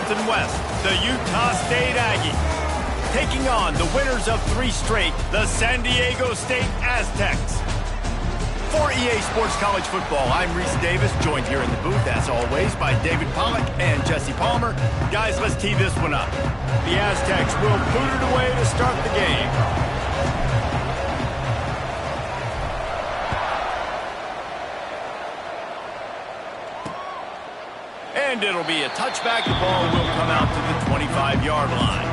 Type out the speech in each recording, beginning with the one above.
Mountain West, the Utah State Aggies, taking on the winners of 3 straight, the San Diego State Aztecs. For EA Sports College Football, I'm Reese Davis, joined here in the booth, as always, by David Pollack and Jesse Palmer. Guys, let's tee this one up. The Aztecs will boot it away to start the game. And it'll be a touchback. The ball will come out to the 25-yard line.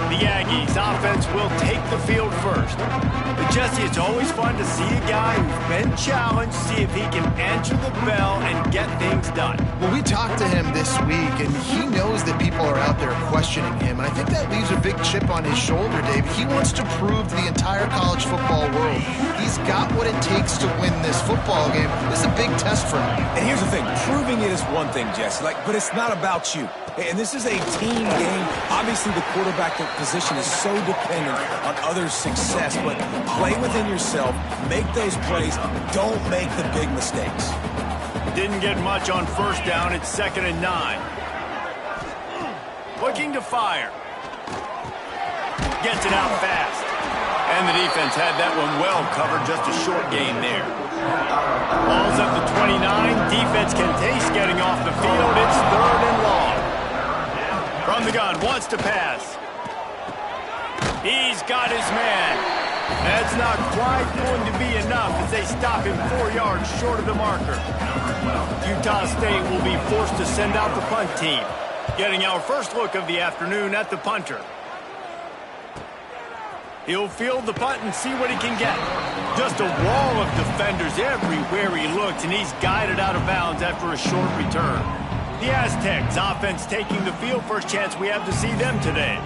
The Aggies offense will take the field first. But Jesse, it's always fun to see a guy who's been challenged, see if he can answer the bell and get things done. Well, we talked to him this week, and he knows that people are out there questioning him. And I think that leaves a big chip on his shoulder, Dave. He wants to prove to the entire college football world he's got what it takes to win this football game. This is a big test for him. And here's the thing. Proving it is one thing, Jesse, but it's not about you. And this is a team game. Obviously, the quarterback position is so dependent on others' success, but play within yourself, make those plays, don't make the big mistakes. Didn't get much on first down. It's 2nd and 9. Looking to fire. Gets it out fast. And the defense had that one well covered, just a short gain there. Ball's at the 29. Defense can taste getting off the field. It's 3rd and long. From the gun, wants to pass. He's got his man. That's not quite going to be enough as they stop him 4 yards short of the marker. Utah State will be forced to send out the punt team. Getting our first look of the afternoon at the punter. He'll field the punt and see what he can get. Just a wall of defenders everywhere he looks, and he's guided out of bounds after a short return. The Aztecs offense taking the field, first chance we have to see them today.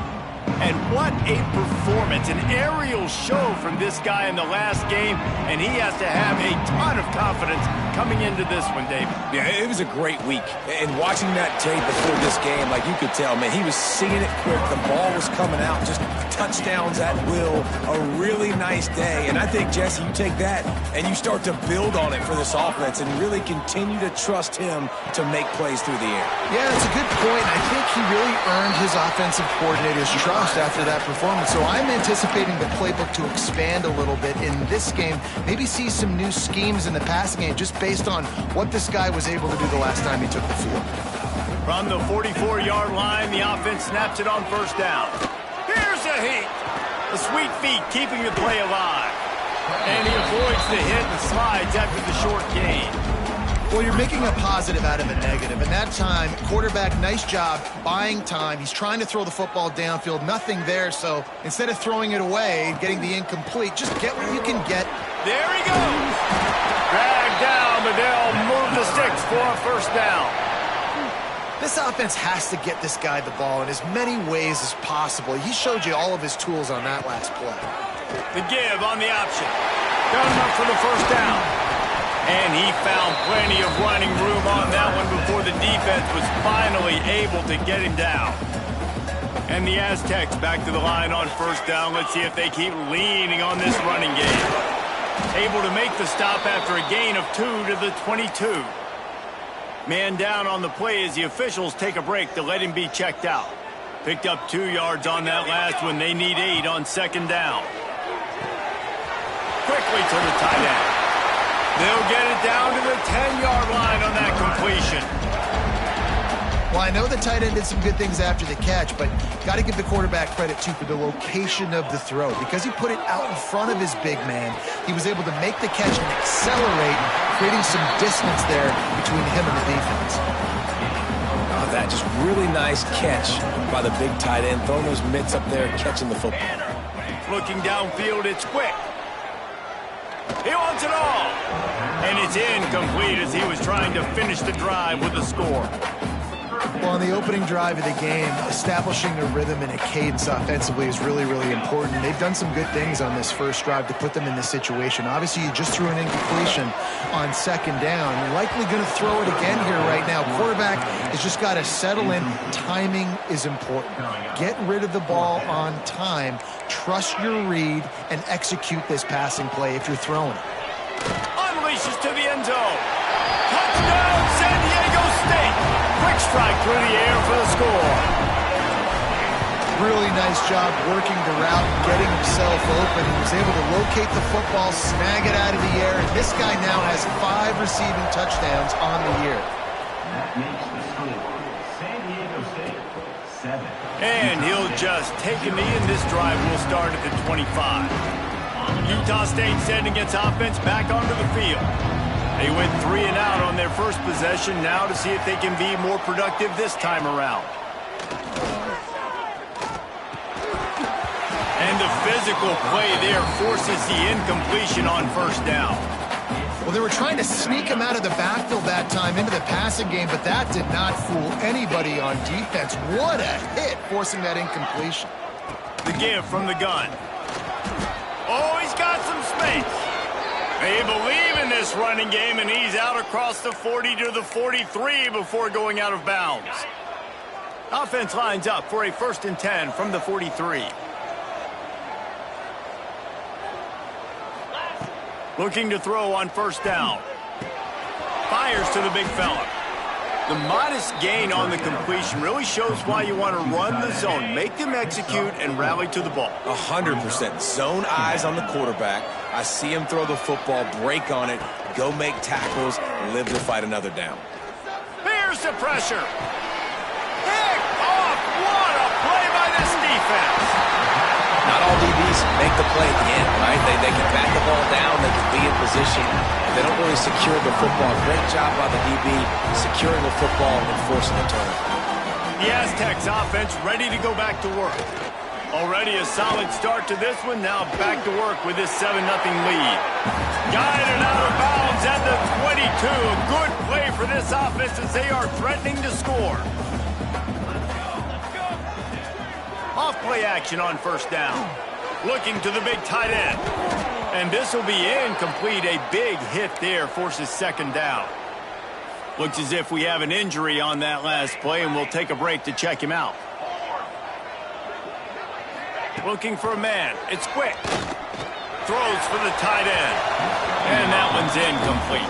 And what a performance, an aerial show from this guy in the last game, and he has to have a ton of confidence coming into this one, David. Yeah, it was a great week. And watching that tape before this game, you could tell, man, he was seeing it quick. The ball was coming out, just touchdowns at will. A really nice day. And I think, Jesse, you take that and you start to build on it for this offense and really continue to trust him to make plays through the air. Yeah, that's a good point. I think he really earned his offensive coordinator's trust after that performance. So I'm anticipating the playbook to expand a little bit in this game. Maybe see some new schemes in the passing game just based on what this guy was able to do the last time he took the field. From the 44-yard line, the offense snaps it on first down. Here's a heat. The sweet feet keeping the play alive. And he avoids the hit and slides after the short gain. Well, you're making a positive out of a negative. And that time, quarterback, nice job buying time. He's trying to throw the football downfield. Nothing there. So instead of throwing it away, getting the incomplete, just get what you can get. There he goes. Dragged down, but they'll move the sticks for a first down. This offense has to get this guy the ball in as many ways as possible. He showed you all of his tools on that last play. The give on the option. Got him up for the first down. And he found plenty of running room on that one before the defense was finally able to get him down. And the Aztecs back to the line on first down. Let's see if they keep leaning on this running game. Able to make the stop after a gain of 2 to the 22. Man down on the play as the officials take a break to let him be checked out. Picked up 2 yards on that last one. They need 8 on second down. Quickly to the tight end. They'll get it down to the 10-yard line on that completion. Well, I know the tight end did some good things after the catch, but got to give the quarterback credit, too, for the location of the throw. Because he put it out in front of his big man, he was able to make the catch and accelerate, creating some distance there between him and the defense. Oh, that just really nice catch by the big tight end, throwing those mitts up there, catching the football. Looking downfield, it's quick. He wants it all. And it's incomplete as he was trying to finish the drive with a score. Well, on the opening drive of the game, establishing a rhythm and a cadence offensively is really, really important. They've done some good things on this first drive to put them in this situation. Obviously, you just threw an incompletion on second down. You're likely going to throw it again here right now. Quarterback has just got to settle in. Timing is important. Get rid of the ball on time. Trust your read and execute this passing play if you're throwing it. Unleashes to the end zone. Touchdown, San Diego State. Quick strike through the air for the score. Really nice job working the route, getting himself open. He was able to locate the football, snag it out of the air, and this guy now has 5 receiving touchdowns on the year. That makes the score San Diego State 7. And he'll just take a knee, and this drive will start at the 25. Utah State sending its offense back onto the field. They went 3 and out on their first possession, now to see if they can be more productive this time around. And the physical play there forces the incompletion on first down. Well, they were trying to sneak him out of the backfield that time into the passing game, but that did not fool anybody on defense. What a hit, forcing that incompletion. The give from the gun. Oh, he's got some space. They believe in this running game, and he's out across the 40 to the 43 before going out of bounds. Offense lines up for a 1st and 10 from the 43. Looking to throw on first down. Fires to the big fella. The modest gain on the completion really shows why you want to run the zone. Make them execute and rally to the ball. 100%. Zone eyes on the quarterback. I see him throw the football, break on it, go make tackles, live to fight another down. Here's the pressure. Pick off. What a play by this defense. Not all DBs make the play at the end, right? They can back the ball down, they can be in position. They don't really secure the football. Great job by the DB securing the football and forcing the turnover. The Aztecs offense ready to go back to work. Already a solid start to this one. Now back to work with this 7-0 lead. Guided out of bounds at the 22. A good play for this offense as they are threatening to score. Off play action on first down. Looking to the big tight end. And this will be incomplete. A big hit there forces 2nd down. Looks as if we have an injury on that last play, and we'll take a break to check him out. Looking for a man. It's quick. Throws for the tight end. And that one's incomplete.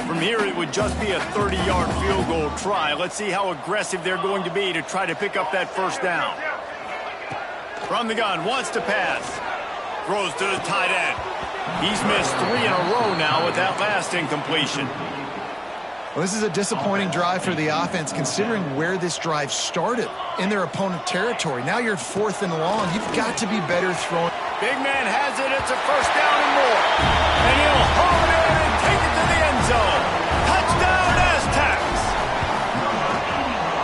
From here, it would just be a 30-yard field goal try. Let's see how aggressive they're going to be to try to pick up that first down. From the gun, wants to pass. Throws to the tight end. He's missed 3 in a row now with that last incompletion. Well, this is a disappointing drive for the offense, considering where this drive started, in their opponent territory. Now you're 4th and long. You've got to be better throwing. Big man has it. It's a first down and more. And he'll haul it in and take it to the end zone. Touchdown, Aztecs!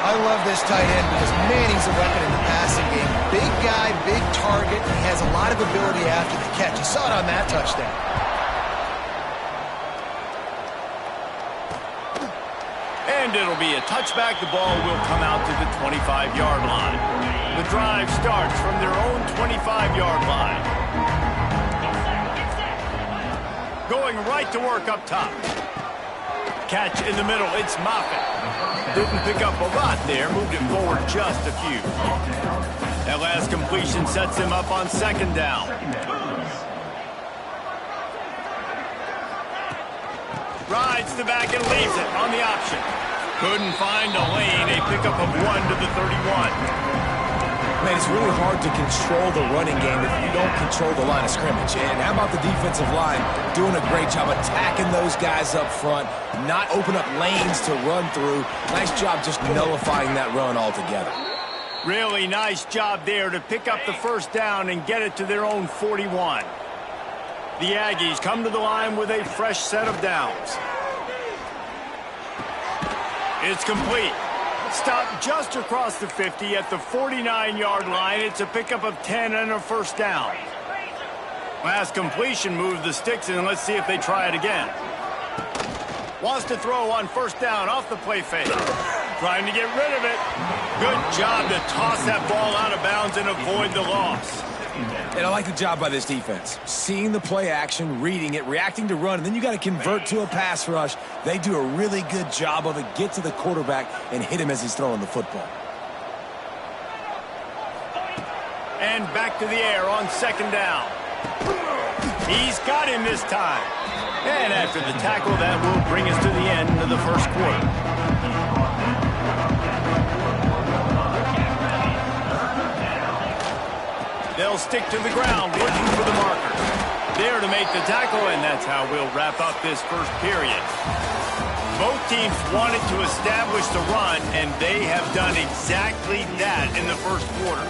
I love this tight end because, man, he's a weapon in the passing game. Big guy, big target, and he has a lot of ability after the catch. You saw it on that touchdown. And it'll be a touchback. The ball will come out to the 25-yard line. The drive starts from their own 25-yard line. Going right to work up top. Catch in the middle. It's Moffitt. Didn't pick up a lot there. Moved it forward just a few. That last completion sets him up on 2nd down. Rides the back and leaves it on the option. Couldn't find a lane. A pickup of 1 to the 31. Man, it's really hard to control the running game if you don't control the line of scrimmage. And how about the defensive line doing a great job attacking those guys up front, not open up lanes to run through. Nice job just nullifying that run altogether. Really nice job there to pick up the first down and get it to their own 41. The Aggies come to the line with a fresh set of downs. It's complete. Stopped just across the 50 at the 49-yard line. It's a pickup of 10 and a first down. Last completion moved the sticks in. Let's see if they try it again. Wants to throw on first down off the play fake. Trying to get rid of it. Good job to toss that ball out of bounds and avoid the loss. And I like the job by this defense. Seeing the play action, reading it, reacting to run, and then you got to convert to a pass rush. They do a really good job of it. Get to the quarterback and hit him as he's throwing the football. And back to the air on 2nd down. He's got him this time. And after the tackle, that will bring us to the end of the first quarter. They'll stick to the ground, looking for the marker. There to make the tackle, and that's how we'll wrap up this first period. Both teams wanted to establish the run, and they have done exactly that in the first quarter.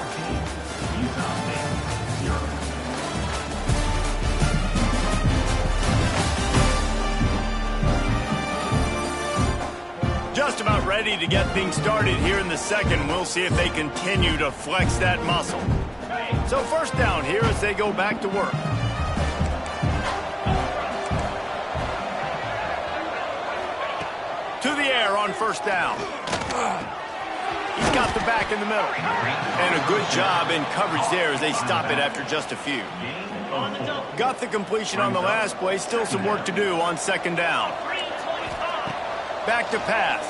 Just about ready to get things started here in the second. We'll see if they continue to flex that muscle. So first down here as they go back to work. To the air on first down. He's got the back in the middle. And a good job in coverage there as they stop it after just a few. Got the completion on the last play. Still some work to do on second down. Back to pass.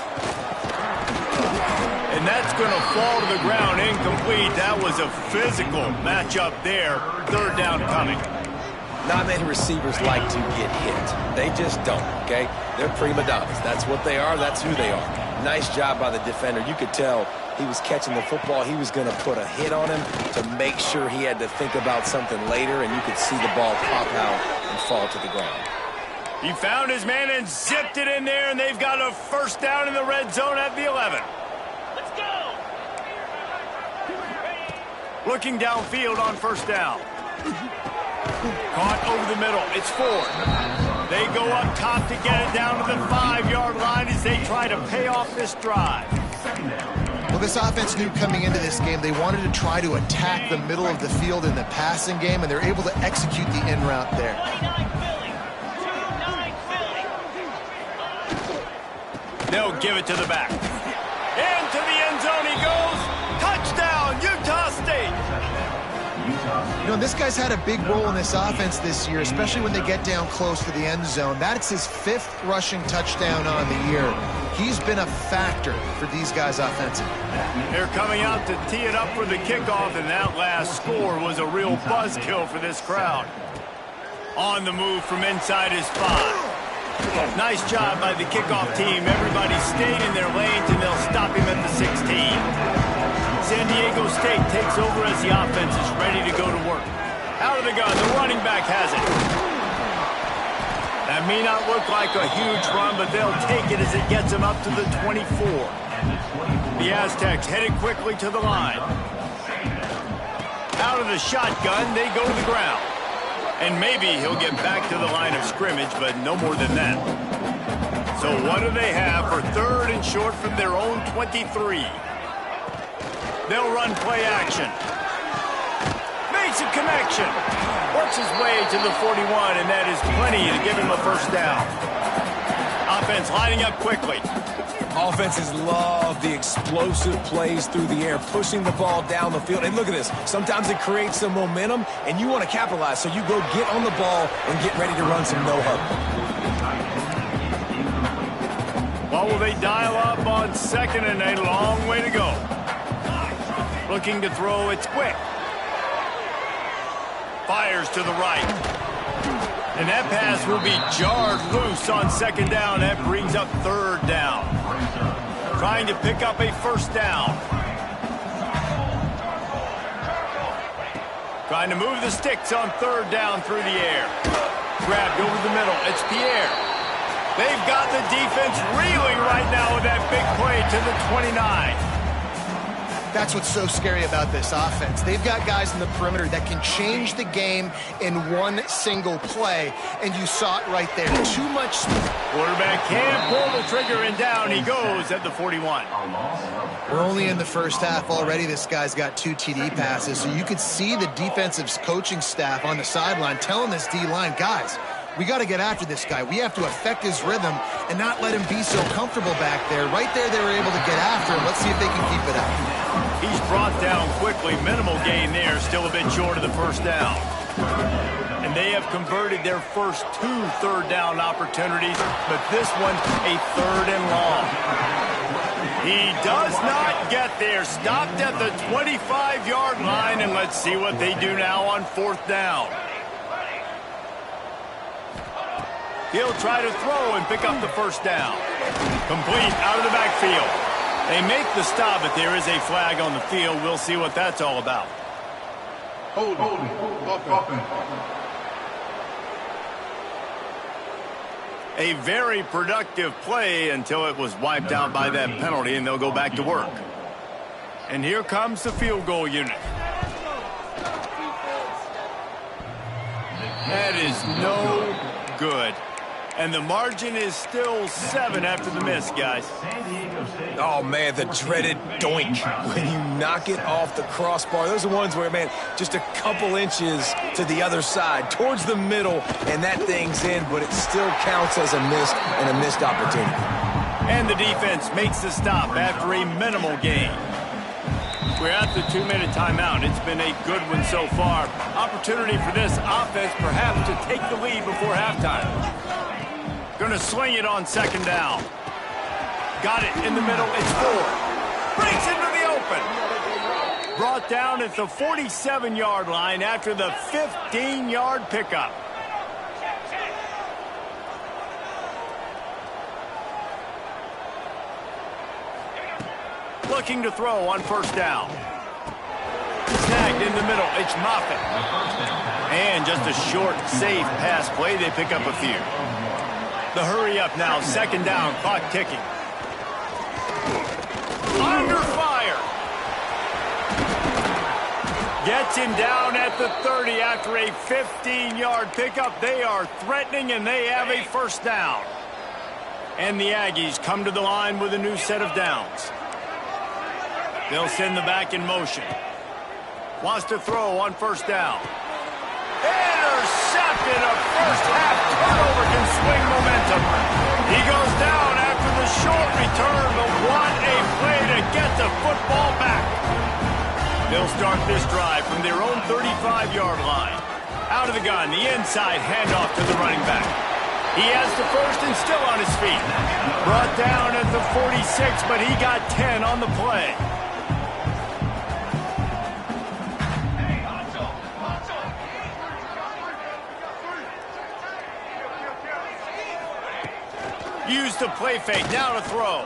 And that's going to fall to the ground incomplete. That was a physical matchup there. Third down coming. Not many receivers like to get hit. They just don't, okay? They're prima donnas. That's what they are. That's who they are. Nice job by the defender. You could tell he was catching the football. He was going to put a hit on him to make sure he had to think about something later, and you could see the ball pop out and fall to the ground. He found his man and zipped it in there, and they've got a first down in the red zone at the 11. Let's go! Looking downfield on first down. Caught over the middle. It's Ford. They go up top to get it down to the 5-yard line as they try to pay off this drive. Well, this offense knew coming into this game they wanted to try to attack the middle of the field in the passing game, and they're able to execute the in route there. They'll give it to the back. Into the end zone he goes. Touchdown, Utah State. You know, this guy's had a big role in this offense this year, especially when they get down close to the end zone. That's his 5th rushing touchdown on the year. He's been a factor for these guys offensively. They're coming out to tee it up for the kickoff, and that last score was a real buzzkill for this crowd. On the move from inside his 5. Nice job by the kickoff team. Everybody stayed in their lanes, and they'll stop him at the 16. San Diego State takes over as the offense is ready to go to work. Out of the gun, the running back has it. That may not look like a huge run, but they'll take it as it gets them up to the 24. The Aztecs headed quickly to the line. Out of the shotgun, they go to the ground. And maybe he'll get back to the line of scrimmage, but no more than that. So what do they have for third and short from their own 23? They'll run play action. Makes a connection. Works his way to the 41, and that is plenty to give him a first down. Offense lining up quickly. Offenses love the explosive plays through the air, pushing the ball down the field. And look at this. Sometimes it creates some momentum, and you want to capitalize. So you go get on the ball and get ready to run some no-huddle. What will they dial up on second, and a long way to go. Looking to throw, it's quick. Fires to the right. And that pass will be jarred loose on second down. That brings up third down. Trying to pick up a first down. Trying to move the sticks on third down through the air. Grabbed over the middle. It's Pierre. They've got the defense reeling right now with that big play to the 29. That's what's so scary about this offense. They've got guys in the perimeter that can change the game in one single play, and you saw it right there. Too much speed. Quarterback can't pull the trigger, and down he goes at the 41. We're only in the first half already. This guy's got 2 TD passes, so you could see the defensive coaching staff on the sideline telling this D-line, guys, we got to get after this guy. We have to affect his rhythm and not let him be so comfortable back there. Right there, they were able to get after him. Let's see if they can keep it up. He's brought down quickly. Minimal gain there. Still a bit short of the first down. And they have converted their first 2 third down opportunities, but this one a third and long. He does not get there. Stopped at the 25-yard line, and let's see what they do now on fourth down. He'll try to throw and pick up the first down. Complete out of the backfield. They make the stop, but there is a flag on the field. We'll see what that's all about. Hold offense. A very productive play until it was wiped out by that penalty, and they'll go back to work. And here comes the field goal unit. That is no good. And the margin is still 7 after the miss, guys. Oh, man, the dreaded doink. When you knock it off the crossbar, those are ones where, man, just a couple inches to the other side, towards the middle, and that thing's in, but it still counts as a miss and a missed opportunity. And the defense makes the stop after a minimal gain. We're at the 2-minute timeout. It's been a good one so far. Opportunity for this offense perhaps to take the lead before halftime. Going to sling it on second down. Got it in the middle. It's 4. Breaks into the open. Brought down at the 47-yard line after the 15-yard pickup. Looking to throw on first down. Snagged in the middle. It's Moffitt. And just a short, safe pass play. They pick up a few. The hurry up now. Second down. Clock ticking. Under fire. Gets him down at the 30 after a 15-yard pickup. They are threatening, and they have a first down. And the Aggies come to the line with a new set of downs. They'll send the back in motion. Wants to throw on first down. Intercepted. A first-half turnover can swing momentum. He goes down after the short return, but what a play to get the football back. They'll start this drive from their own 35-yard line. Out of the gun, the inside handoff to the running back. He has the first and still on his feet. Brought down at the 46, but he got 10 on the play. Use the play fake, now to throw.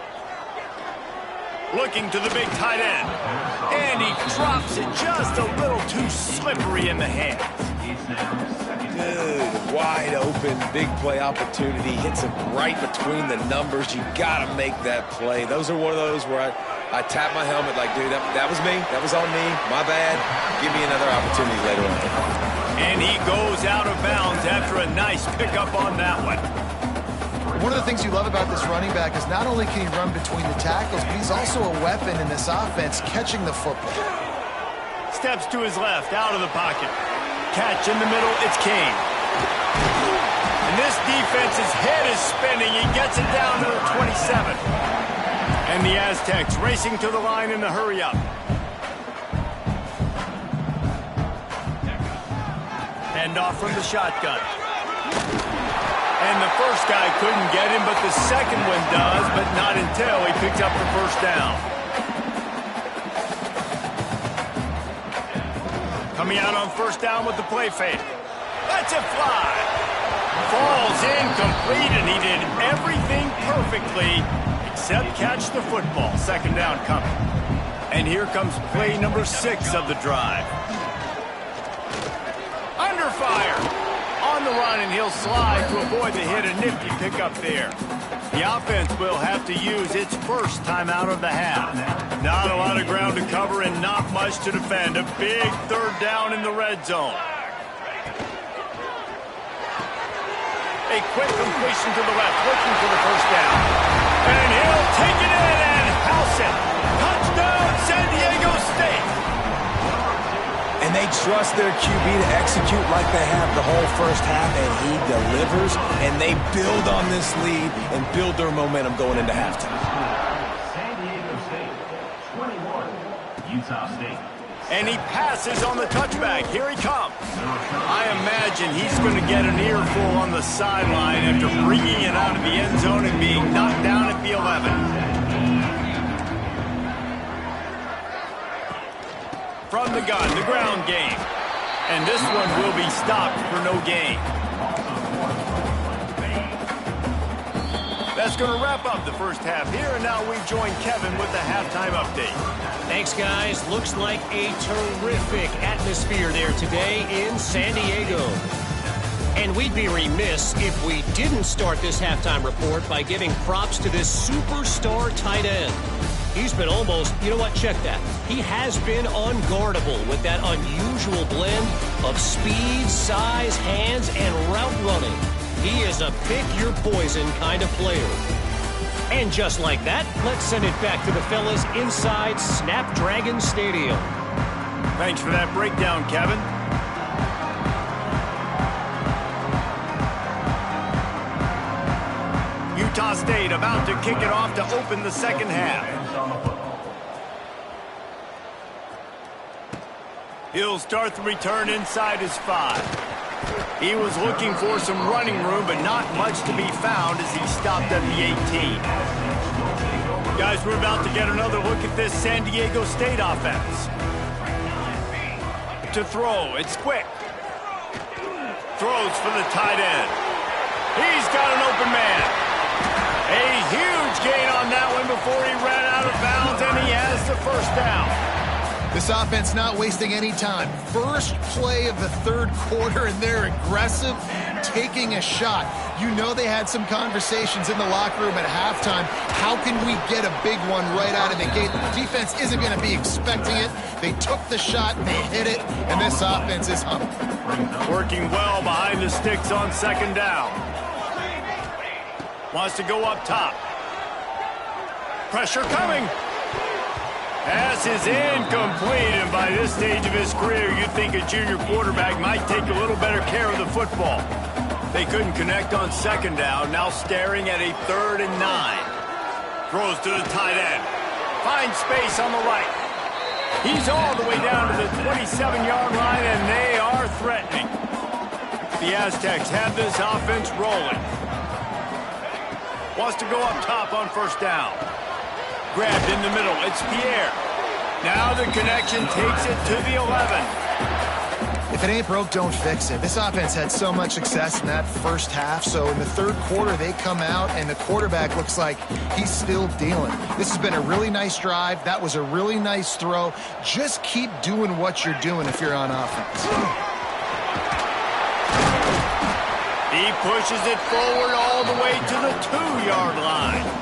Looking to the big tight end. And he drops it just a little too slippery in the hands. Dude, wide open, big play opportunity. Hits him right between the numbers. You got to make that play. Those are one of those where I tap my helmet like, dude, that was me. That was on me. My bad. Give me another opportunity later on. And he goes out of bounds after a nice pickup on that one. One of the things you love about this running back is not only can he run between the tackles, but he's also a weapon in this offense, catching the football. Steps to his left, out of the pocket. Catch in the middle, it's Kane. And this defense's head is spinning. He gets it down to the 27. And the Aztecs racing to the line in the hurry-up. Hand off from the shotgun. And the first guy couldn't get him, but the second one does, but not until he picks up the first down. Coming out on first down with the play fake. That's a fly. Falls incomplete, and he did everything perfectly except catch the football. Second down coming. And here comes play number 6 of the drive. Under fire. On the run, and he'll slide to avoid the hit. A nifty pickup there. The offense will have to use its first timeout of the half. Not a lot of ground to cover and not much to defend. A big third down in the red zone. A quick completion to the left, looking for the first down. And he'll take it in and house it. Touchdown, San Diego State. And they trust their QB to execute like they have the whole first half, and he delivers, and they build on this lead and build their momentum going into halftime. San Diego State, 21, Utah State. And he passes on the touchback. Here he comes. I imagine he's going to get an earful on the sideline after bringing it out of the end zone and being knocked down at the 11. From the gun, the ground game. And this one will be stopped for no gain. That's going to wrap up the first half here, and now we join Kevin with the halftime update. Thanks, guys. Looks like a terrific atmosphere there today in San Diego. And we'd be remiss if we didn't start this halftime report by giving props to this superstar tight end. He's been almost, you know what, check that. He has been unguardable with that unusual blend of speed, size, hands, and route running. He is a pick-your-poison kind of player. And just like that, let's send it back to the fellas inside Snapdragon Stadium. Thanks for that breakdown, Kevin. Utah State about to kick it off to open the second half. He'll start the return inside his 5. He was looking for some running room, but not much to be found as he stopped at the 18. Guys, we're about to get another look at this San Diego State offense. To throw, it's quick. Throws for the tight end. He's got an open man. A huge gain on that one before he ran out of bounds, and he has the first down. This offense not wasting any time. First play of the third quarter, and they're aggressive, taking a shot. You know they had some conversations in the locker room at halftime. How can we get a big one right out of the gate? The defense isn't going to be expecting it. They took the shot, they hit it, and this offense is humming. Working well behind the sticks on second down. Wants to go up top. Pressure coming. Pass is incomplete, and by this stage of his career, you'd think a junior quarterback might take a little better care of the football. They couldn't connect on second down, now staring at a 3rd and 9. Throws to the tight end. Finds space on the right. He's all the way down to the 27-yard line, and they are threatening. The Aztecs have this offense rolling. Wants to go up top on first down. Grabbed in the middle, it's Pierre. Now the connection takes it to the 11. If it ain't broke, don't fix it. This offense had so much success in that first half, so in the third quarter they come out and the quarterback looks like he's still dealing. This has been a really nice drive. That was a really nice throw. Just keep doing what you're doing if you're on offense. He pushes it forward all the way to the 2-yard line.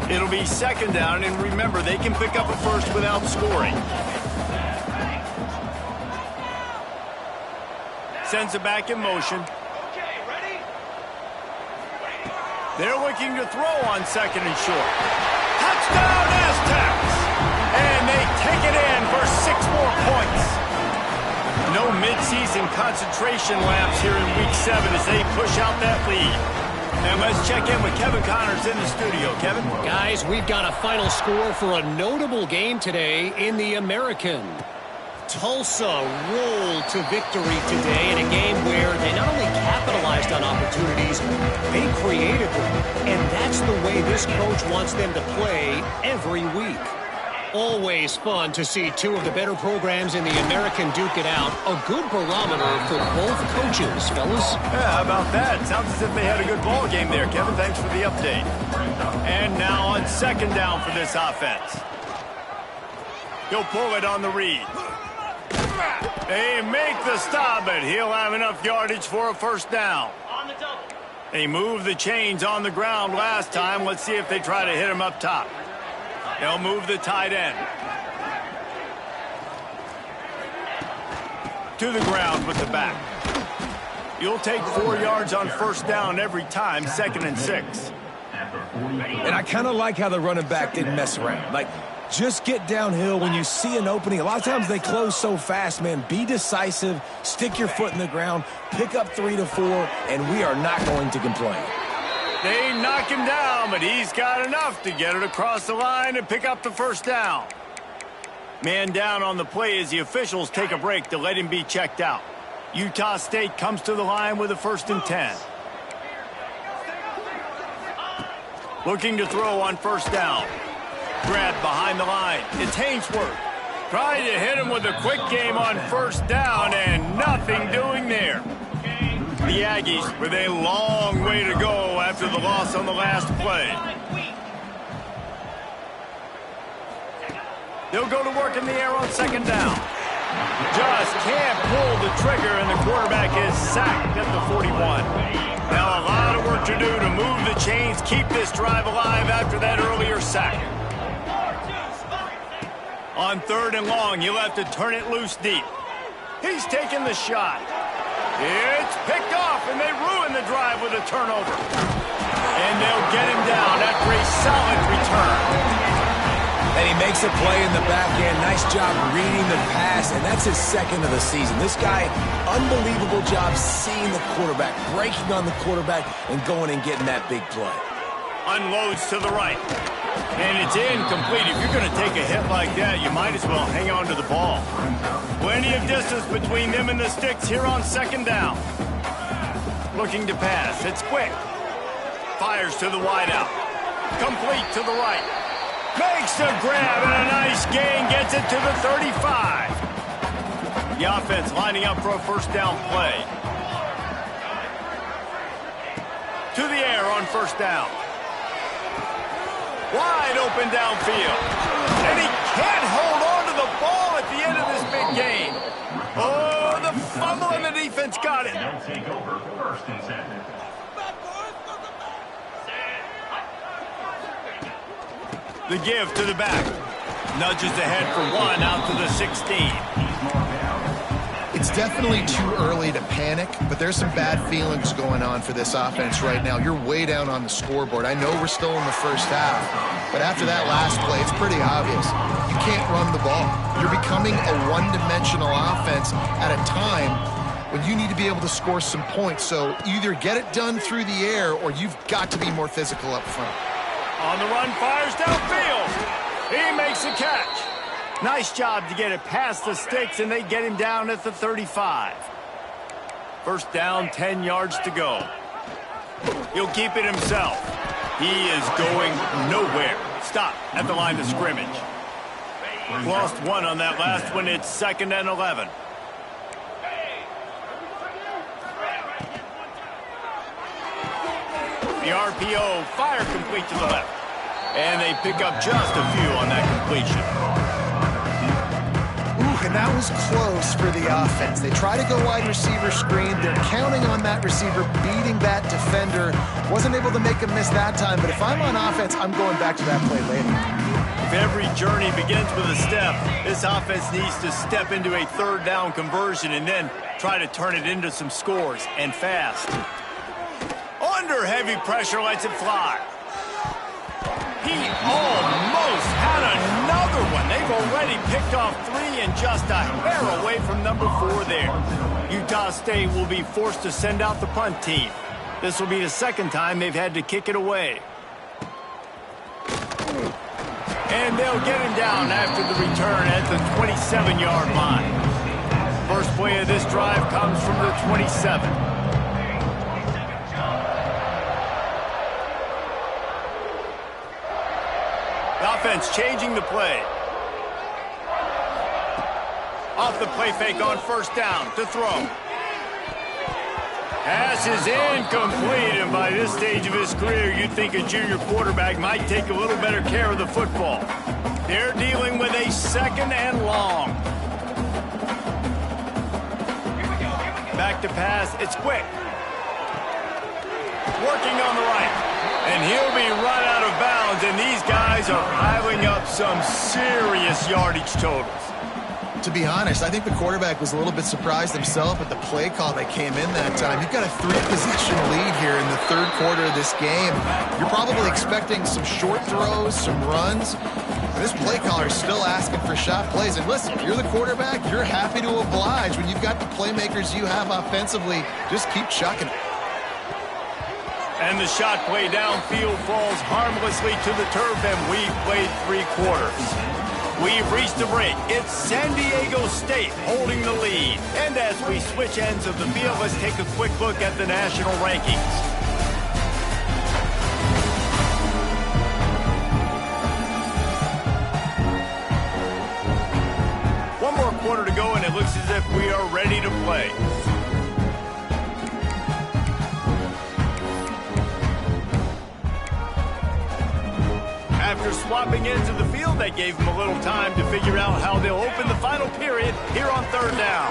It'll be second down, and remember, they can pick up a first without scoring. Sends it back in motion. They're looking to throw on second and short. Touchdown, Aztecs! And they take it in for 6 more points. No midseason concentration laps here in Week 7 as they push out that lead. And let's check in with Kevin Connors in the studio. Kevin? Guys, we've got a final score for a notable game today in the American. Tulsa rolled to victory today in a game where they not only capitalized on opportunities, they created them. And that's the way this coach wants them to play every week. Always fun to see 2 of the better programs in the American duke it out. A good barometer for both coaches, fellas. Yeah, how about that? Sounds as if they had a good ball game there, Kevin. Thanks for the update. And now on second down for this offense. He'll pull it on the read. They make the stop, but he'll have enough yardage for a first down. They moved the chains on the ground last time. Let's see if they try to hit him up top. They'll move the tight end. To the ground with the back. You'll take 4 yards on first down every time, 2nd and 6. And I kind of like how the running back didn't mess around. Like, just get downhill when you see an opening. A lot of times they close so fast, man. Be decisive, stick your foot in the ground, pick up 3 to 4, and we are not going to complain. They knock him down, but he's got enough to get it across the line and pick up the first down. Man down on the play as the officials take a break to let him be checked out. Utah State comes to the line with a 1st and 10. Looking to throw on first down. Grabbed behind the line. It's Hainsworth. Trying to hit him with a quick game on first down, and nothing doing there. The Aggies with a long way to go after the loss on the last play. They'll go to work in the air on second down. Just can't pull the trigger, and the quarterback is sacked at the 41. Now a lot of work to do to move the chains, keep this drive alive after that earlier sack. On third and long, you'll have to turn it loose deep. He's taking the shot. It's picked off, and they ruin the drive with a turnover. And they'll get him down after a solid return. And he makes a play in the back end. Nice job reading the pass, and that's his second of the season. This guy, unbelievable job seeing the quarterback, breaking on the quarterback, and going and getting that big play. Unloads to the right. And it's incomplete. If you're going to take a hit like that, you might as well hang on to the ball. Plenty of distance between them and the sticks here on second down. Looking to pass. It's quick. Fires to the wideout. Complete to the right. Makes the grab, and a nice gain. Gets it to the 35. The offense lining up for a first down play. To the air on first down. Wide open downfield. And he can't hold on to the ball at the end of this big game. Oh, the fumble, and the defense got it. They'll take over first and 10. The give to the back. Nudges ahead for one out to the 16. It's definitely too early to panic, but there's some bad feelings going on for this offense right now. You're way down on the scoreboard. I know we're still in the first half, but after that last play, it's pretty obvious. You can't run the ball. You're becoming a one-dimensional offense at a time when you need to be able to score some points. So either get it done through the air, or you've got to be more physical up front. On the run, fires downfield. He makes a catch. Nice job to get it past the sticks, and they get him down at the 35. First down, 10 yards to go. He'll keep it himself. He is going nowhere. Stop at the line of scrimmage. Lost one on that last one. It's 2nd and 11. The RPO, fire complete to the left. And they pick up just a few on that completion. Ooh, and that was close for the offense. They try to go wide receiver screen. They're counting on that receiver beating that defender. Wasn't able to make him miss that time, but if I'm on offense, I'm going back to that play later. If every journey begins with a step, this offense needs to step into a third down conversion and then try to turn it into some scores, and fast. Under heavy pressure, lets it fly. He almost had another one. They've already picked off 3 and just a hair away from number 4 there. Utah State will be forced to send out the punt team. This will be the second time they've had to kick it away. And they'll get him down after the return at the 27-yard line. First play of this drive comes from the 27. Offense changing the play. Off the play fake on first down to throw. Pass is incomplete, and by this stage of his career, you'd think a junior quarterback might take a little better care of the football. They're dealing with a 2nd and long. Back to pass. It's quick. Working on the right. And he'll be run out of bounds, and these guys are piling up some serious yardage totals. To be honest, I think the quarterback was a little bit surprised himself at the play call that came in that time. You've got a 3-possession lead here in the third quarter of this game. You're probably expecting some short throws, some runs. This play caller is still asking for shot plays. And listen, if you're the quarterback, you're happy to oblige. When you've got the playmakers you have offensively, just keep chucking it. And the shot play downfield falls harmlessly to the turf, and we've played 3 quarters. We've reached the break. It's San Diego State holding the lead. And as we switch ends of the field, let's take a quick look at the national rankings. One more quarter to go, and it looks as if we are ready to play. swapping ends of the field. That gave them a little time to figure out how they'll open the final period here on third down.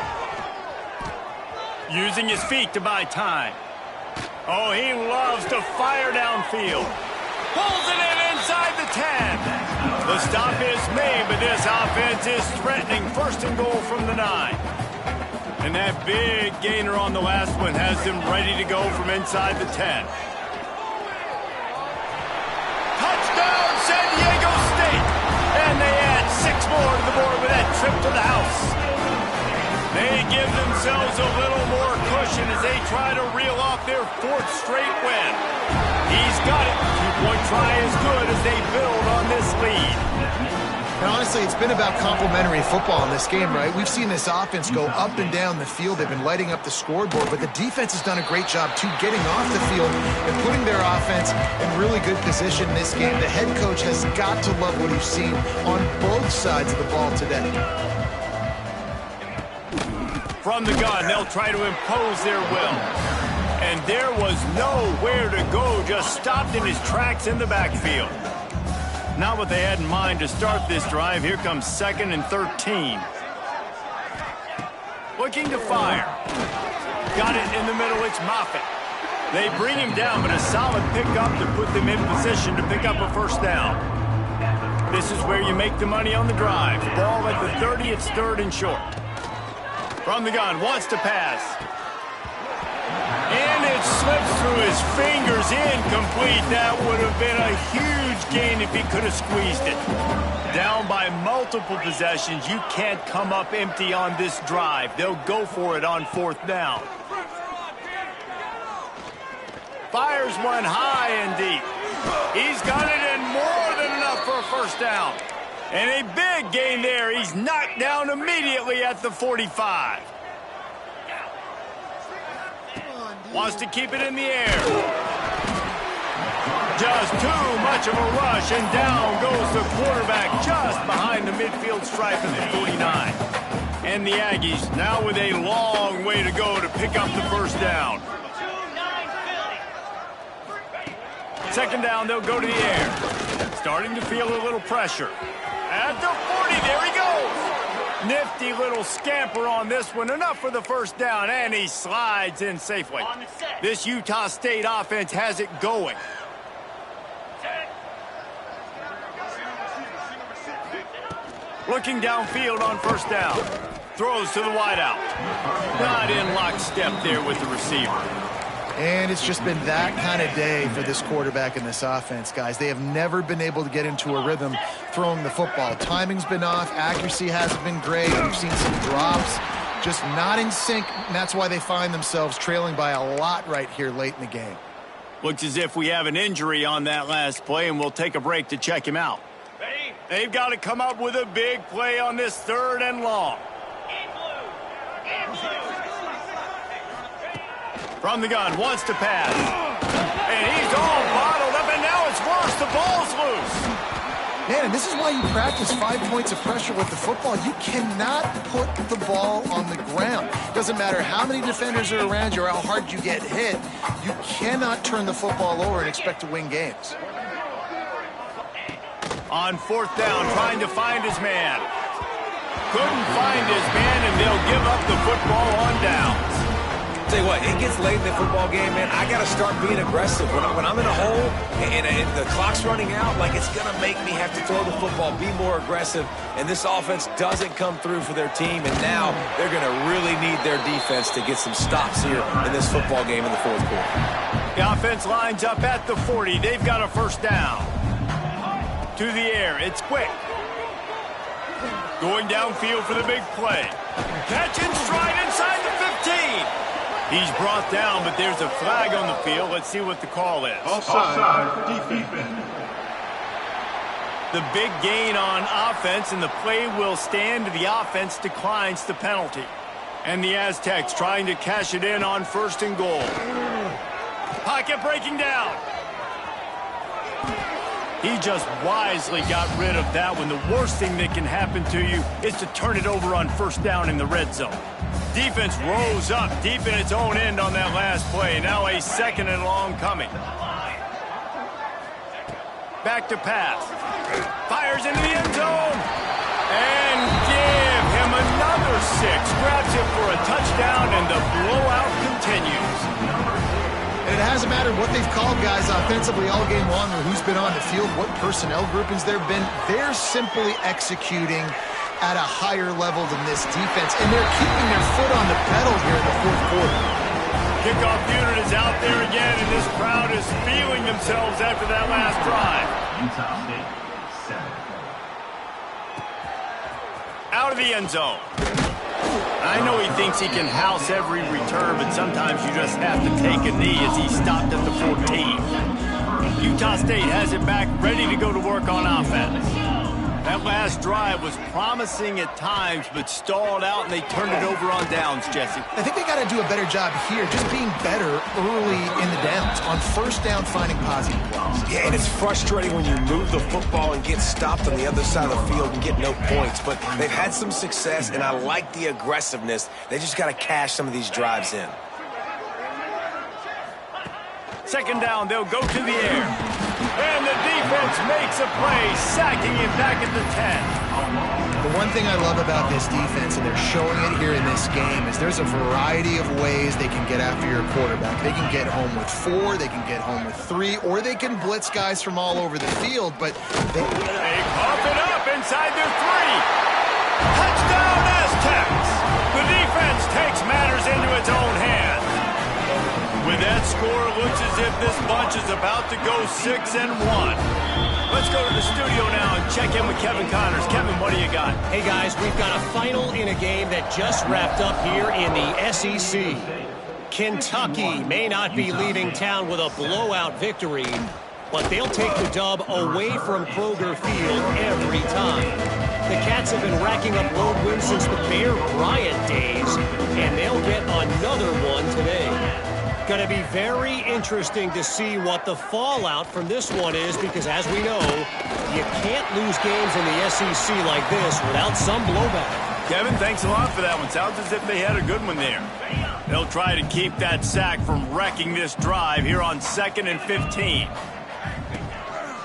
Using his feet to buy time. Oh, he loves to fire downfield. Pulls it in inside the 10. The stop is made, but this offense is threatening first and goal from the 9. And that big gainer on the last one has them ready to go from inside the 10. Touchdown, San Diego State! And they add 6 more to the board with that trip to the house. They give themselves a little more cushion as they try to reel off their 4th straight win. He's got it. 2-point try as good as they build on this lead. And honestly, it's been about complementary football in this game, right? We've seen this offense go up and down the field. They've been lighting up the scoreboard, but the defense has done a great job, too, getting off the field and putting their offense in really good position in this game. The head coach has got to love what he's seen on both sides of the ball today. From the gun, they'll try to impose their will. And there was nowhere to go, just stopped in his tracks in the backfield. Not what they had in mind to start this drive. Here comes 2nd and 13. Looking to fire. Got it in the middle, it's Moffitt. They bring him down, but a solid pickup to put them in position to pick up a first down. This is where you make the money on the drive. Ball at the 30, it's 3rd and short. From the gun, wants to pass. And it slips through his fingers, incomplete. That would have been a huge gain if he could have squeezed it. Down by multiple possessions, you can't come up empty on this drive. They'll go for it on 4th down. Fires one high and deep. He's got it in more than enough for a first down. And a big gain there. He's knocked down immediately at the 45. Wants to keep it in the air. Just too much of a rush, and down goes the quarterback just behind the midfield stripe of the 49. And the Aggies now with a long way to go to pick up the first down. 2nd down, they'll go to the air. Starting to feel a little pressure. At the 40, there he goes. Nifty little scamper on this one. Enough for the first down, and he slides in safely. This Utah State offense has it going. Looking downfield on first down. Throws to the wideout. Not in lockstep there with the receiver. And it's just been that kind of day for this quarterback and this offense, guys. They have never been able to get into a rhythm throwing the football. Timing's been off. Accuracy hasn't been great. We've seen some drops. Just not in sync, and that's why they find themselves trailing by a lot right here late in the game. Looks as if we have an injury on that last play, and we'll take a break to check him out. They've got to come up with a big play on this 3rd and long. From the gun, wants to pass. And he's all bottled up, and now it's worse. The ball's loose. Man, and this is why you practice 5 points of pressure with the football. You cannot put the ball on the ground. Doesn't matter how many defenders are around you or how hard you get hit. You cannot turn the football over and expect to win games. On 4th down, trying to find his man. Couldn't find his man, and they'll give up the football on downs. Tell you what, it gets late in the football game, man. I got to start being aggressive. When I'm in a hole and the clock's running out, like, it's going to make me have to throw the football, be more aggressive. And this offense doesn't come through for their team, and now they're going to really need their defense to get some stops here in this football game in the 4th quarter. The offense lines up at the 40. They've got a first down. To the air. It's quick. Going downfield for the big play. Catch and stride inside the 15. He's brought down, but there's a flag on the field. Let's see what the call is. Offside, defense. The big gain on offense, and the play will stand. The offense declines the penalty. And the Aztecs trying to cash it in on 1st and goal. Pocket breaking down. He just wisely got rid of that one. The worst thing that can happen to you is to turn it over on 1st down in the red zone. Defense rose up deep in its own end on that last play. Now a 2nd and long coming. Back to pass. Fires into the end zone. And give him another 6. Grabs it for a touchdown, and the blowout continues. And it hasn't mattered what they've called guys offensively all game long or who's been on the field, what personnel groupings there have been. They're simply executing at a higher level than this defense, and they're keeping their foot on the pedal here in the fourth quarter. Kickoff unit is out there again, and this crowd is feeling themselves after that last drive. Utah State, 7. Out of the end zone. I know he thinks he can house every return, but sometimes you just have to take a knee as he stopped at the 14. Utah State has it back, ready to go to work on offense. That last drive was promising at times, but stalled out, and they turned it over on downs, Jesse. I think they got to do a better job here, just being better early in the downs. On first down, finding positive plays. Yeah, and it's frustrating when you move the football and get stopped on the other side of the field and get no points. But they've had some success, and I like the aggressiveness. They just got to cash some of these drives in. Second down, they'll go to the air. And the defense makes a play, sacking him back at the 10. The one thing I love about this defense, and they're showing it here in this game, is there's a variety of ways they can get after your quarterback. They can get home with 4, they can get home with 3, or they can blitz guys from all over the field, but they pump it up inside their 3. Touchdown, Aztecs! The defense takes matters into its own hands. With that score, it looks as if this bunch is about to go 6-1. Let's go to the studio now and check in with Kevin Connors. Kevin, what do you got? Hey, guys, we've got a final in a game that just wrapped up here in the SEC. Kentucky may not be leaving town with a blowout victory, but they'll take the dub away from Kroger Field every time. The Cats have been racking up road wins since the Bear Bryant days, and they'll get another one today. Going to be very interesting to see what the fallout from this one is, because as we know, you can't lose games in the SEC like this without some blowback. Kevin, thanks a lot for that one. Sounds as if they had a good one there. They'll try to keep that sack from wrecking this drive here on 2nd and 15.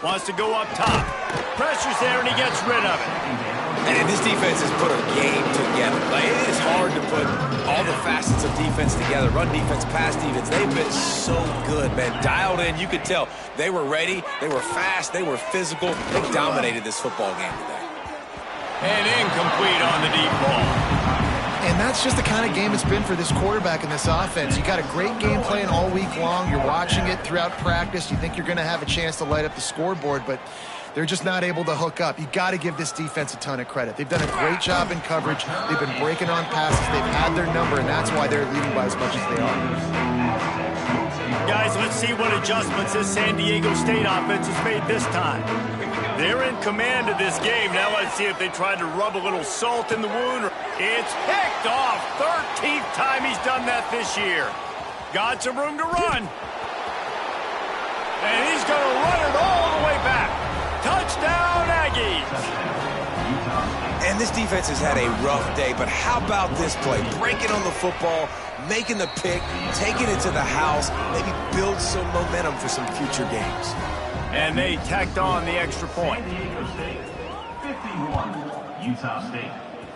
Wants to go up top. Pressure's there, and he gets rid of it. And this defense has put a game together. Like, it is hard to put all the facets of defense together. Run defense, pass defense. They've been so good, man. Dialed in. You could tell they were ready. They were fast. They were physical. They dominated this football game today. And incomplete on the deep ball. And that's just the kind of game it's been for this quarterback and this offense. You got a great game plan all week long. You're watching it throughout practice. You think you're going to have a chance to light up the scoreboard, but they're just not able to hook up. You got to give this defense a ton of credit. They've done a great job in coverage. They've been breaking on passes. They've had their number, and that's why they're leading by as much as they are. Guys, let's see what adjustments this San Diego State offense has made this time. They're in command of this game. Now let's see if they try to rub a little salt in the wound. It's picked off. 13th time he's done that this year. Got some room to run. And he's going to run it all the way back. Touchdown, Aggies. And this defense has had a rough day, but how about this play? Breaking on the football, making the pick, taking it to the house, maybe build some momentum for some future games. And they tacked on the extra point. San Diego State, 51. Utah State,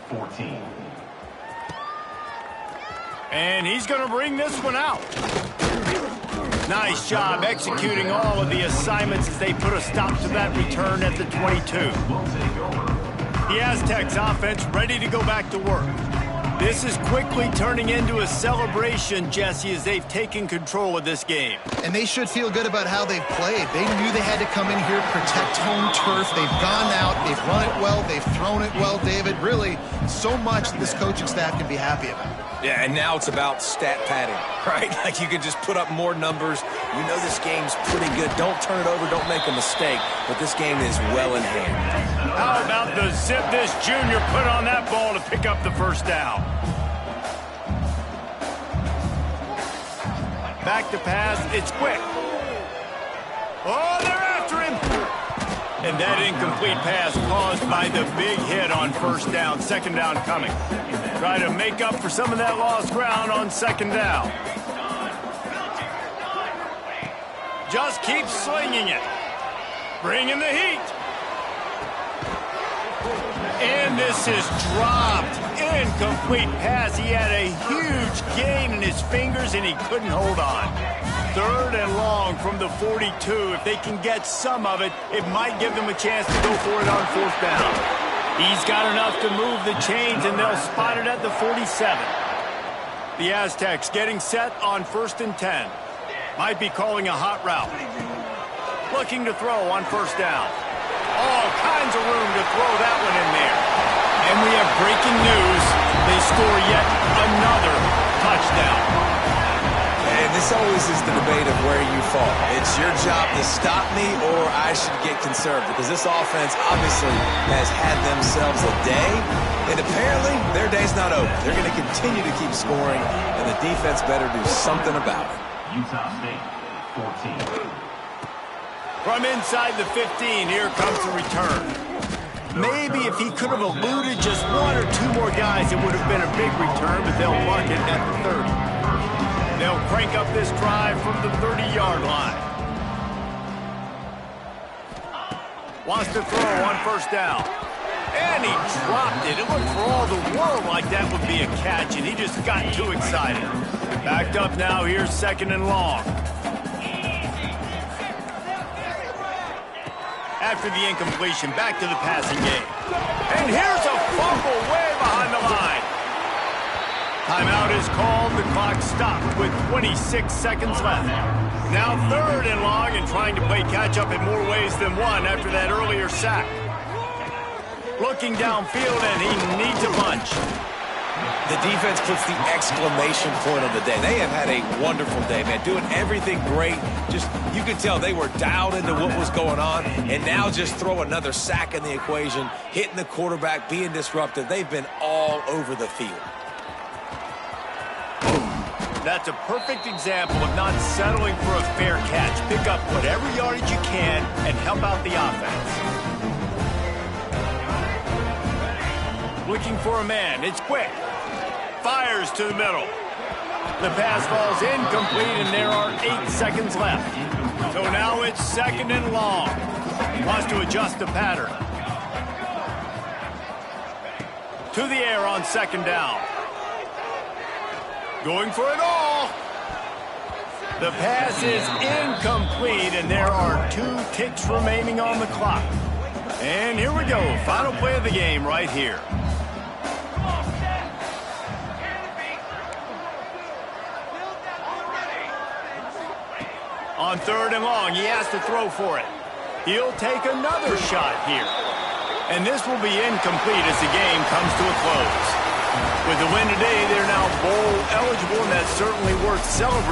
14. And he's going to bring this one out. Nice job executing all of the assignments as they put a stop to that return at the 22. The Aztecs offense ready to go back to work. This is quickly turning into a celebration, Jesse, as they've taken control of this game. And they should feel good about how they've played. They knew they had to come in here, protect home turf. They've gone out, they've run it well, they've thrown it well, David. Really, so much that this coaching staff can be happy about. Yeah, and now it's about stat padding, right? Like, you can just put up more numbers. You know this game's pretty good. Don't turn it over. Don't make a mistake. But this game is well in hand. How about the zip this junior put on that ball to pick up the first down? Back to pass. It's quick. Oh, they're after him. And that incomplete pass caused by the big hit on first down. Second down coming. Try to make up for some of that lost ground on second down. Just keep slinging it. Bringing the heat. And this is dropped. Incomplete pass. He had a huge gain in his fingers, and he couldn't hold on. 3rd and long from the 42. If they can get some of it, it might give them a chance to go for it on 4th down. He's got enough to move the chains, and they'll spot it at the 47. The Aztecs getting set on 1st and 10. Might be calling a hot route. Looking to throw on 1st down. All kinds of room to throw that one in there. And we have breaking news. They score yet another touchdown. And this always is the debate of where you fall. It's your job to stop me, or I should get conserved, because this offense obviously has had themselves a day, and apparently their day's not over. They're going to continue to keep scoring, and the defense better do something about it. Utah State, 14. From inside the 15, here comes the return. Maybe if he could have eluded just 1 or 2 more guys, it would have been a big return, but they'll mark it at the 30. They'll crank up this drive from the 30-yard line. Wants to throw on 1st down. And he dropped it. It looked for all the world like that would be a catch, and he just got too excited. Backed up now, here's 2nd and long. After the incompletion, back to the passing game. And here's a fumble way behind the line. Timeout is called. The clock stopped with 26 seconds left. Now 3rd and long, and trying to play catch-up in more ways than one after that earlier sack. Looking downfield, and he needs a bunch. The defense puts the exclamation point on the day. They have had a wonderful day, man. Doing everything great. Just, you could tell they were dialed into what was going on. And now just throw another sack in the equation, hitting the quarterback, being disruptive. They've been all over the field. That's a perfect example of not settling for a fair catch. Pick up whatever yardage you can and help out the offense. Looking for a man. It's quick. Fires to the middle. The pass falls incomplete, and there are 8 seconds left. So now it's 2nd and long. Wants to adjust the pattern. To the air on 2nd down. Going for it all. The pass is incomplete, and there are 2 ticks remaining on the clock. And here we go. Final play of the game right here. On 3rd and long, he has to throw for it. He'll take another shot here. And this will be incomplete as the game comes to a close. With the win today, they're now bowl eligible, and that's certainly worth celebrating.